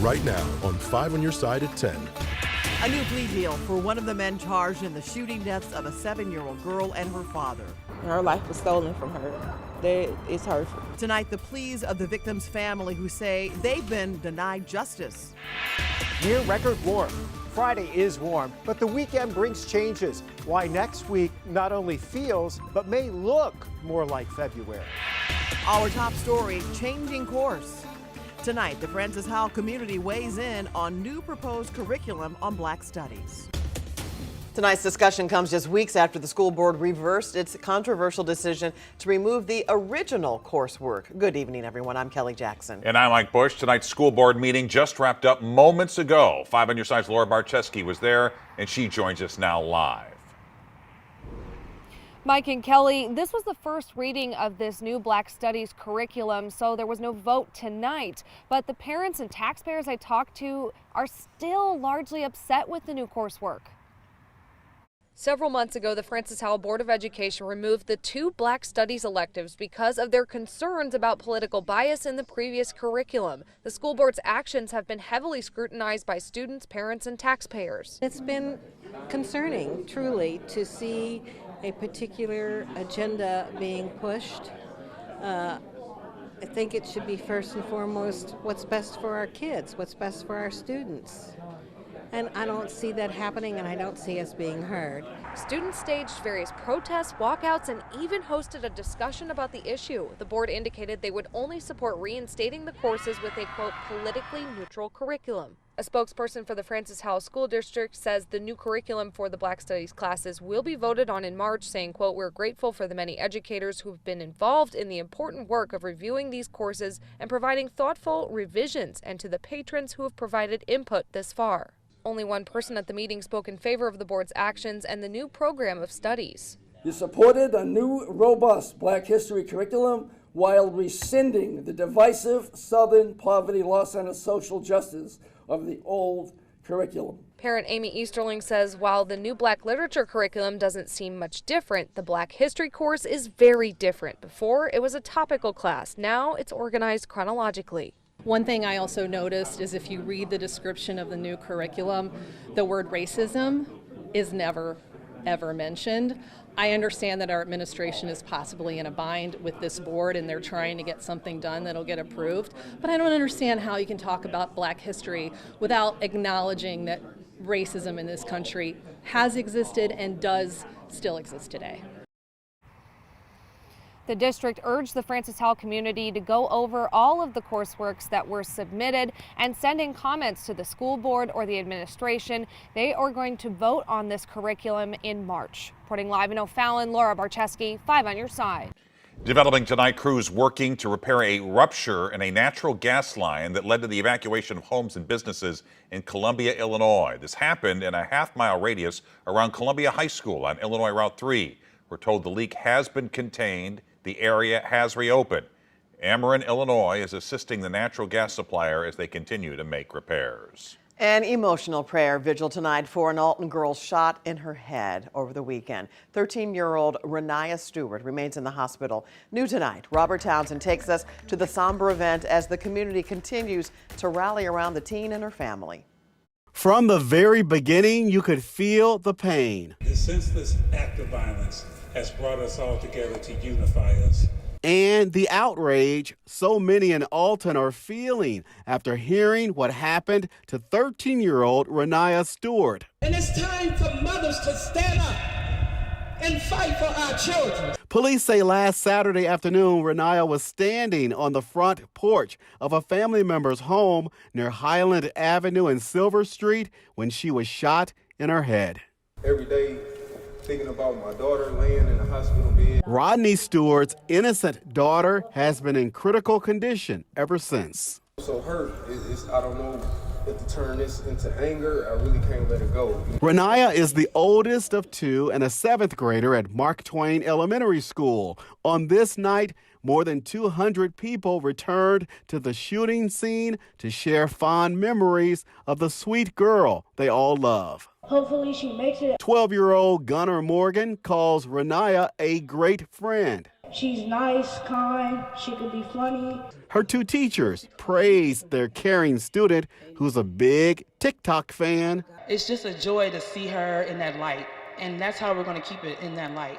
right now on 5 on Your Side at 10. A new plea deal for one of the men charged in the shooting deaths of a 7-year-old girl and her father. Her life was stolen from her. It's hurtful. Tonight, the pleas of the victim's family who say they've been denied justice. Near record warm. Friday is warm, but the weekend brings changes. Why next week not only feels, but may look more like February. Our top story, changing course. Tonight, the Francis Howell community weighs in on new proposed curriculum on Black studies. Tonight's discussion comes just weeks after the school board reversed its controversial decision to remove the original coursework. Good evening, everyone. I'm Kelly Jackson. And I'm Mike Bush. Tonight's school board meeting just wrapped up moments ago. 5 on Your Side's Laura Barczewski was there, and she joins us now live. Mike and Kelly, this was the first reading of this new Black Studies curriculum, so there was no vote tonight. But the parents and taxpayers I talked to are still largely upset with the new coursework. Several months ago, the Francis Howell Board of Education removed the 2 Black Studies electives because of their concerns about political bias in the previous curriculum. The school board's actions have been heavily scrutinized by students, parents, and taxpayers. It's been concerning, truly, to see a particular agenda being pushed. I think it should be first and foremost what's best for our kids, what's best for our students. And I don't see that happening, and I don't see us being heard. Students staged various protests, walkouts, and even hosted a discussion about the issue. The board indicated they would only support reinstating the courses with a, quote, politically neutral curriculum. A spokesperson for the Francis Howell School District says the new curriculum for the Black Studies classes will be voted on in March, saying, quote, we're grateful for the many educators who have been involved in the important work of reviewing these courses and providing thoughtful revisions, and to the patrons who have provided input this far. Only one person at the meeting spoke in favor of the board's actions and the new program of studies. You supported a new, robust Black history curriculum while rescinding the divisive Southern poverty, loss, and social justice of the old curriculum. Parent Amy Easterling says while the new Black literature curriculum doesn't seem much different, the Black history course is very different. Before, it was a topical class. Now it's organized chronologically. One thing I also noticed is if you read the description of the new curriculum, the word racism is never, ever mentioned. I understand that our administration is possibly in a bind with this board and they're trying to get something done that'll get approved, but I don't understand how you can talk about Black history without acknowledging that racism in this country has existed and does still exist today. The district urged the Francis Howell community to go over all of the courseworks that were submitted and send in comments to the school board or the administration. They are going to vote on this curriculum in March. Reporting live in O'Fallon, Laura Barczewski, 5 on Your Side. Developing tonight, crews working to repair a rupture in a natural gas line that led to the evacuation of homes and businesses in Columbia, Illinois. This happened in a half-mile radius around Columbia High School on Illinois Route 3. We're told the leak has been contained. The area has reopened. Ameren, Illinois is assisting the natural gas supplier as they continue to make repairs. An emotional prayer vigil tonight for an Alton girl shot in her head over the weekend. 13-year-old Renaya Stewart remains in the hospital. New tonight, Robert Townsend takes us to the somber event as the community continues to rally around the teen and her family. From the very beginning, you could feel the pain. The senseless act of violence has brought us all together to unify us. And the outrage so many in Alton are feeling after hearing what happened to 13-year-old Renaya Stewart. And it's time for mothers to stand up and fight for our children. Police say last Saturday afternoon, Renaya was standing on the front porch of a family member's home near Highland Avenue and Silver Street when she was shot in her head. Every day, thinking about my daughter laying in the hospital bed. Rodney Stewart's innocent daughter has been in critical condition ever since. So hurt, I don't know if to turn this into anger. I really can't let it go. Renaya is the oldest of 2 and a 7th grader at Mark Twain Elementary School. On this night, more than 200 people returned to the shooting scene to share fond memories of the sweet girl they all love. Hopefully she makes it. 12-year-old Gunnar Morgan calls Renaya a great friend. She's nice, kind, she could be funny. Her two teachers praised their caring student who's a big TikTok fan. It's just a joy to see her in that light, and that's how we're going to keep it in that light.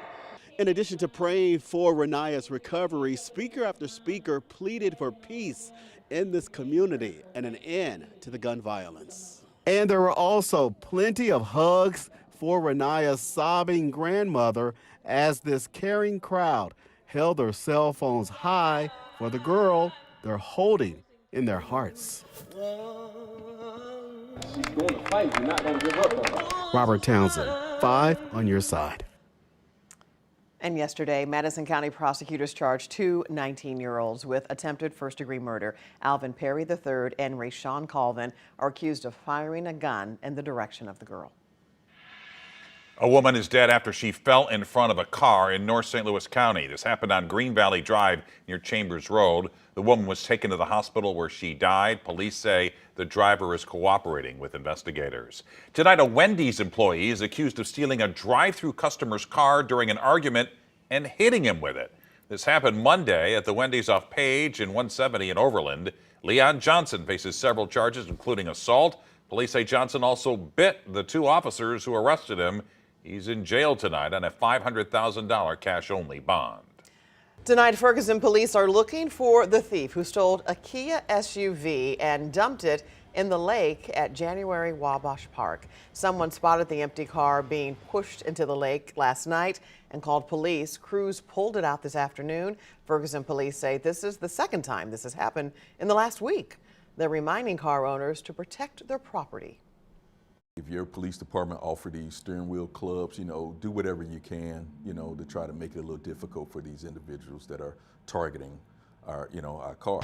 In addition to praying for Renaya's recovery, speaker after speaker pleaded for peace in this community and an end to the gun violence. And there were also plenty of hugs for Renaya's sobbing grandmother as this caring crowd held their cell phones high for the girl they're holding in their hearts. She's going to fight. You're not going to give up on her. Robert Townsend, 5 on your side. And yesterday, Madison County prosecutors charged two 19-year-olds with attempted first-degree murder. Alvin Perry III and Rayshawn Colvin are accused of firing a gun in the direction of the girl. A woman is dead after she fell in front of a car in North St. Louis County. This happened on Green Valley Drive near Chambers Road. The woman was taken to the hospital where she died. Police say the driver is cooperating with investigators. Tonight, a Wendy's employee is accused of stealing a drive-through customer's car during an argument and hitting him with it. This happened Monday at the Wendy's off Page in 170 in Overland. Leon Johnson faces several charges, including assault. Police say Johnson also bit the two officers who arrested him. He's in jail tonight on a $500,000 cash-only bond. Tonight, Ferguson police are looking for the thief who stole a Kia SUV and dumped it in the lake at January Wabash Park. Someone spotted the empty car being pushed into the lake last night and called police. Crews pulled it out this afternoon. Ferguson police say this is the second time this has happened in the last week. They're reminding car owners to protect their property. If your police department offer these steering wheel clubs, do whatever you can, to try to make it a little difficult for these individuals that are targeting our car.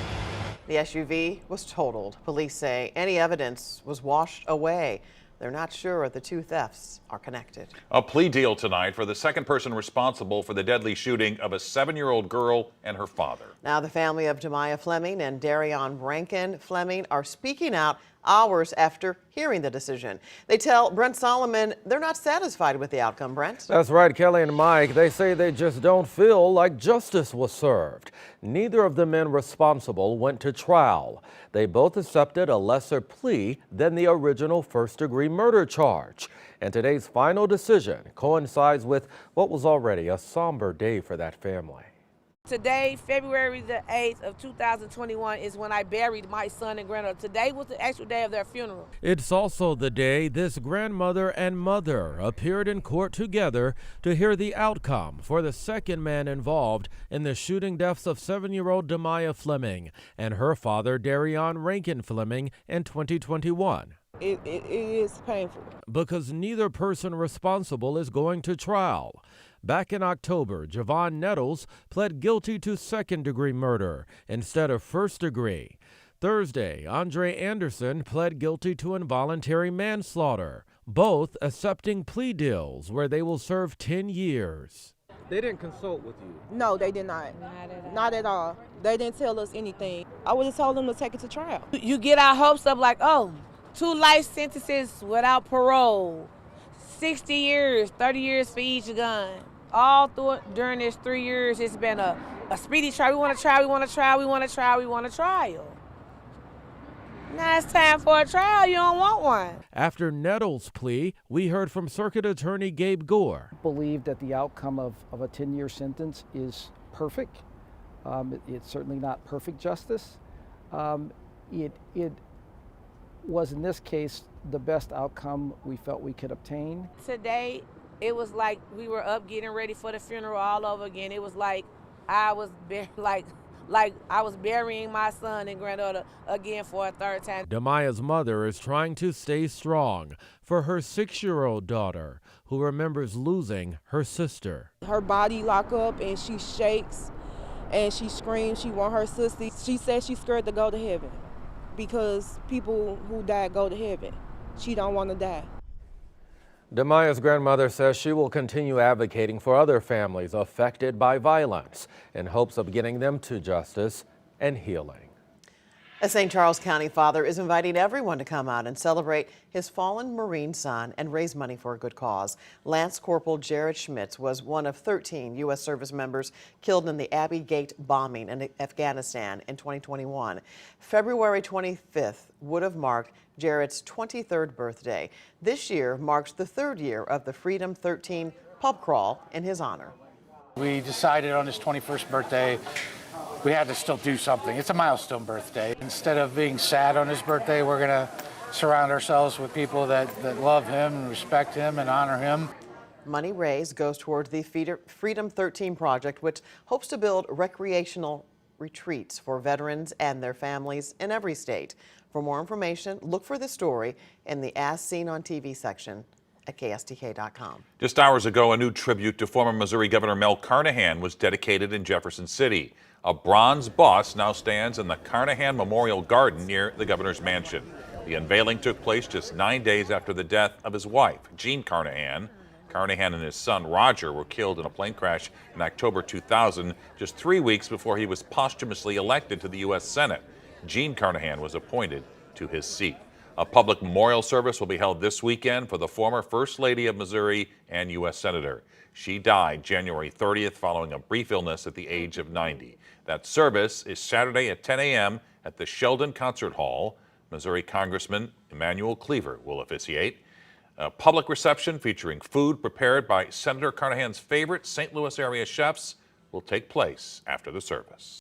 The SUV was totaled. Police say any evidence was washed away. They're not sure if the two thefts are connected. A plea deal tonight for the second person responsible for the deadly shooting of a 7-year-old girl and her father. Now the family of Jemiah Fleming and Darion Rankin Fleming are speaking out hours after hearing the decision. They tell Brent Solomon they're not satisfied with the outcome, Brent. That's right, Kelly and Mike. They say they just don't feel like justice was served. Neither of the men responsible went to trial. They both accepted a lesser plea than the original first-degree murder charge. And today's final decision coincides with what was already a somber day for that family. Today, February the 8th of 2021, is when I buried my son and granddaughter. Today was the actual day of their funeral. It's also the day this grandmother and mother appeared in court together to hear the outcome for the second man involved in the shooting deaths of 7-year-old Jemiah Fleming and her father, Darion Rankin Fleming, in 2021. It is painful. Because neither person responsible is going to trial. Back in October, Javon Nettles pled guilty to second-degree murder instead of first-degree. Thursday, Andre Anderson pled guilty to involuntary manslaughter, both accepting plea deals where they will serve 10 years. They didn't consult with you? No, they did not. Not at all. They didn't tell us anything. I would have told them to take it to trial. You get our hopes up like, oh, 2 life sentences without parole, 60 years, 30 years for each gun. All through it, during this 3 years, it's been a speedy trial. We want a trial, we want a trial, we want a trial, we want a trial. Now it's time for a trial, you don't want one. After Nettles' plea, we heard from Circuit Attorney Gabe Gore. I believe that the outcome of a 10-year sentence is perfect. It's certainly not perfect justice. It was, in this case, the best outcome we felt we could obtain. Today, it was like we were up getting ready for the funeral all over again. It was like I was I was burying my son and granddaughter again for a third time. Jemiah's mother is trying to stay strong for her 6-year-old daughter, who remembers losing her sister. Her body lock up and she shakes and she screams. She want her sister. She said she's scared to go to heaven because people who died go to heaven. She don't want to die. Demaya's grandmother says she will continue advocating for other families affected by violence in hopes of getting them to justice and healing. A St. Charles County father is inviting everyone to come out and celebrate his fallen Marine son and raise money for a good cause. Lance Corporal Jared Schmitz was one of 13 U.S. service members killed in the Abbey Gate bombing in Afghanistan in 2021. February 25th would have marked Jared's 23rd birthday. This year marks the third year of the Freedom 13 pub crawl in his honor. We decided on his 21st birthday we had to still do something. It's a milestone birthday. Instead of being sad on his birthday, we're going to surround ourselves with people that love him and respect him and honor him. Money raised goes toward the Freedom 13 project, which hopes to build recreational retreats for veterans and their families in every state. For more information, look for this story in the As Seen on TV section at KSTK.com. Just hours ago, a new tribute to former Missouri Governor Mel Carnahan was dedicated in Jefferson City. A bronze bust now stands in the Carnahan Memorial Garden near the governor's mansion. The unveiling took place just 9 days after the death of his wife, Jean Carnahan. Carnahan and his son, Roger, were killed in a plane crash in October 2000, just 3 weeks before he was posthumously elected to the U.S. Senate. Jean Carnahan was appointed to his seat. A public memorial service will be held this weekend for the former First Lady of Missouri and U.S. Senator. She died January 30th following a brief illness at the age of 90. That service is Saturday at 10 a.m. at the Sheldon Concert Hall. Missouri Congressman Emanuel Cleaver will officiate. A public reception featuring food prepared by Senator Carnahan's favorite St. Louis area chefs will take place after the service.